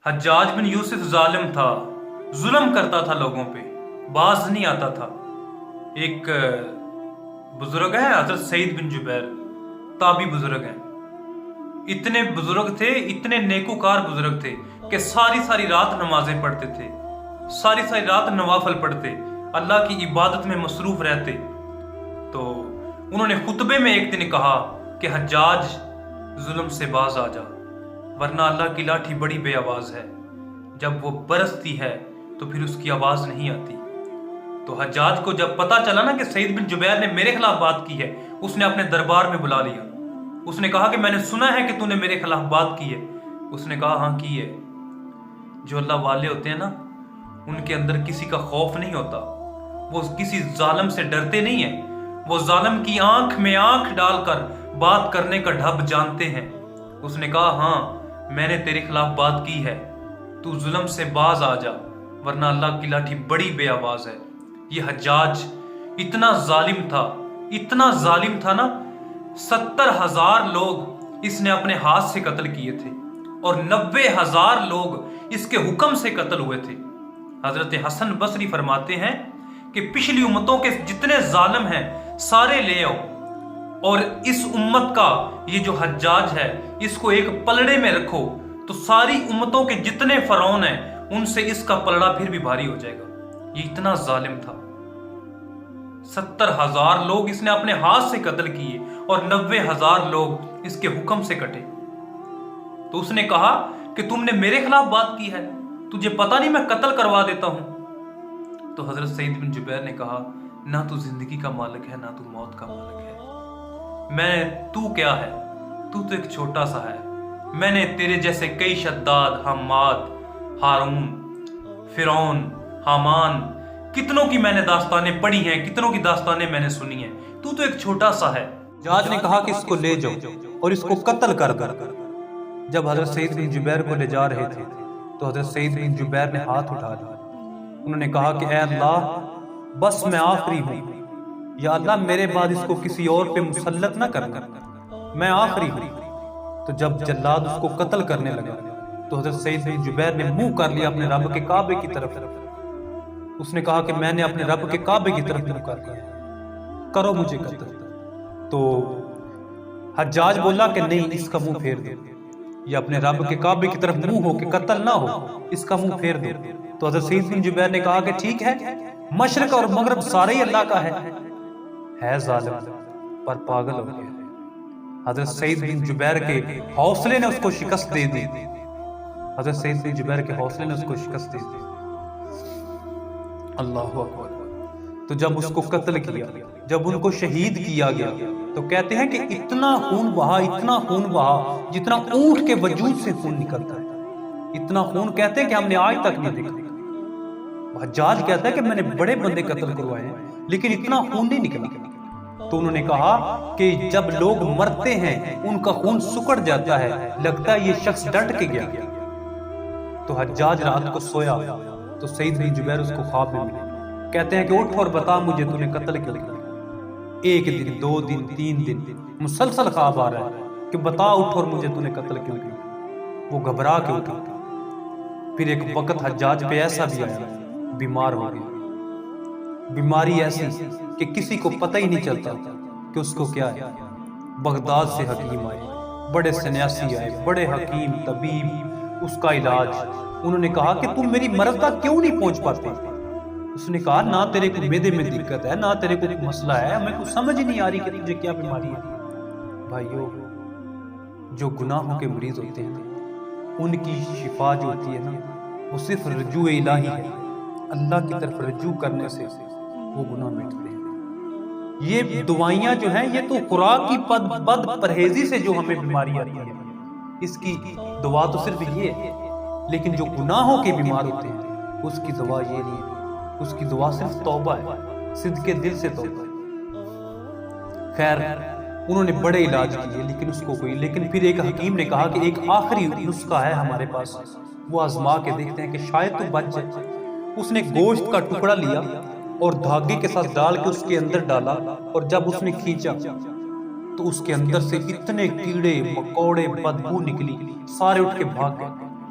حجاج بن یوسف ظالم تھا، ظلم کرتا تھا لوگوں پہ، باز نہیں آتا تھا۔ ایک بزرگ ہے حضرت سعید بن جبیر، تابعی بزرگ ہیں۔ اتنے بزرگ تھے، اتنے نیکوکار بزرگ تھے کہ ساری رات نمازیں پڑھتے تھے، ساری رات نوافل پڑھتے، اللہ کی عبادت میں مصروف رہتے۔ تو انہوں نے خطبے میں ایک دن کہا کہ حجاج ظلم سے باز آ جا، ورنہ اللہ کی لاٹھی بڑی بے آواز ہے، جب وہ برستی ہے تو پھر اس کی آواز نہیں آتی۔ تو حجاج کو جب پتا چلا نا کہ سعید بن جبیر نے میرے خلاف بات کی ہے، اس نے اپنے دربار میں بلا لیا۔ اس نے کہا کہ میں نے سنا ہے کہ تو نے میرے خلاف بات کی ہے۔ اس نے کہا ہاں کی ہے۔ جو اللہ والے ہوتے ہیں نا، ان کے اندر کسی کا خوف نہیں ہوتا، وہ کسی ظالم سے ڈرتے نہیں ہیں، وہ ظالم کی آنکھ میں آنکھ ڈال کر بات کرنے کا ڈھب جانتے ہیں۔ اس نے کہا ہاں میں نے تیرے خلاف بات کی ہے، تو ظلم سے باز آ جا، ورنہ اللہ کی لاٹھی بڑی بے آواز ہے۔ یہ حجاج اتنا ظالم تھا نا، 70,000 لوگ اس نے اپنے ہاتھ سے قتل کیے تھے اور 90,000 لوگ اس کے حکم سے قتل ہوئے تھے۔ حضرت حسن بصری فرماتے ہیں کہ پچھلی امتوں کے جتنے ظالم ہیں سارے لے آؤ، اور اس امت کا یہ جو حجاج ہے اس کو ایک پلڑے میں رکھو، تو ساری امتوں کے جتنے فرعون ہیں ان سے اس کا پلڑا پھر بھی بھاری ہو جائے گا۔ یہ اتنا ظالم تھا۔ 70,000 لوگ اس نے اپنے ہاتھ سے قتل کیے اور 90,000 لوگ اس کے حکم سے کٹے۔ تو اس نے کہا کہ تم نے میرے خلاف بات کی ہے، تجھے پتہ نہیں میں قتل کروا دیتا ہوں۔ تو حضرت سعید بن جبیر نے کہا نہ تو زندگی کا مالک ہے، نہ تو موت کا مالک ہے، تو کیا ہے؟ تو ایک چھوٹا سا ہے۔ میں نے تیرے جیسے کئی شداد، حماد، ہارون، فرعون، حامان، کتنوں کی میں نے داستانیں پڑھی ہیں، کتنوں کی داستانیں میں نے سنی ہیں، تو ایک چھوٹا سا ہے۔ حجاج نے کہا کہ اس کو لے جاؤ اور اس کو قتل کر کر۔ جب حضرت سعید بن جبیر کو لے جا رہے تھے تو حضرت سعید بن جبیر نے ہاتھ اٹھا لیا۔ انہوں نے کہا کہ اے اللہ، بس میں آخری ہوں، یا اللہ میرے بعد اس کو کسی اور پہ مسلط نہ کرنا، میں آخری ہوں۔ تو جب جلاد اس کو قتل کرنے لگا تو حضرت سعید بن جبیر نے منہ کر لیا اپنے رب کے کعبے کی طرف۔ اس نے کہا کہ میں نے اپنے رب کے کعبے کی طرف منہ کر لیا، کرو مجھے قتل۔ تو حجاج بولا کہ نہیں، اس کا منہ پھیر دو، یہ اپنے رب کے کعبے کی طرف منہ ہو کہ قتل نہ ہو، اس کا منہ پھیر دو۔ تو حضرت سعید بن جبیر نے کہا کہ ٹھیک ہے، مشرق اور مغرب سارے ہی اللہ کا ہے ظالم پر پاگل ہو گیا۔ حضرت سعید بن جبیر کے حوصلے نے اس کو شکست دے دی، حضرت سعید بن جبیر کے حوصلے نے اس کو شکست دے دی۔ اللہ اکبر۔ تو جب اس کو قتل کیا، جب ان کو شہید کیا گیا، تو کہتے ہیں کہ اتنا خون بہا جتنا اونٹ کے وجود سے خون نکلتا ہے، اتنا خون کہتے ہیں کہ ہم نے آج تک نہیں دیکھا۔ حجاج کہتا ہے کہ میں نے بڑے بندے قتل کروائے ہیں لیکن اتنا خون نہیں نکلا۔ تو انہوں نے کہا کہ جب لوگ مرتے ہیں ان کا خون سکڑ جاتا ہے، لگتا ہے یہ شخص ڈٹ کے گیا۔ تو حجاج رات کو سویا تو سعید بن جبیر اس کو خواب میں ملے، کہتے ہیں کہ اٹھ اور بتا مجھے تو نے قتل کیوں کیا۔ ایک دن، 2 دن، 3 دن مسلسل خواب آ رہا ہے کہ بتا اٹھ اور مجھے تو نے قتل کیوں کیا۔ وہ گھبرا کے اٹھا۔ پھر ایک وقت حجاج پہ ایسا بھی آیا، بیمار ہو گیا، بیماری ایسی کہ کسی کو پتہ ہی نہیں چلتا کہ اس کو کیا ہے۔ بغداد سے حکیم آئے، بڑے سنیاسی آئے، بڑے حکیم، طبیب، اس کا علاج۔ انہوں نے کہا کہ تم میری مرض تک کیوں نہیں پہنچ پاتے؟ اس نے کہا نہ تیرے کو معدے میں دقت ہے، نہ تیرے کو مسئلہ ہے، ہمیں کچھ سمجھ ہی نہیں آ رہی کہ تجھے کیا بیماری ہے۔ بھائیو، جو گناہوں کے مریض ہوتے ہیں ان کی شفا جو ہوتی ہے نا، وہ صرف رجوع الہی ہے، اللہ کی طرف رجوع کرنے سے وہ گناہ مٹتے ہیں۔ یہ دعائیاں جو ہیں یہ تو خوراک کی بد پرہیزی سے جو ہمیں بیماری آتی ہے، اس کی دعا تو صرف یہ ہے، لیکن جو گناہوں کے بیمار ہوتے ہیں اس کی دعا یہ نہیں ہے، اس کی دعا صرف توبہ ہے، صدقے دل سے توبہ ہے۔ خیر، انہوں نے بڑے علاج کیے لیکن پھر ایک حکیم نے کہا کہ ایک آخری نسخہ ہے ہمارے پاس، وہ آزما کے دیکھتے ہیں کہ شاید تو بچ جائے۔ اس نے گوشت کا ٹکڑا لیا اور دھاگے کے ساتھ ڈال کے اس کے اندر ڈالا، اور جب اس نے کھینچا تو اس کے اندر سے اتنے کیڑے مکوڑے بدبو نکلی، سارے اٹھ کے بھاگ گئے۔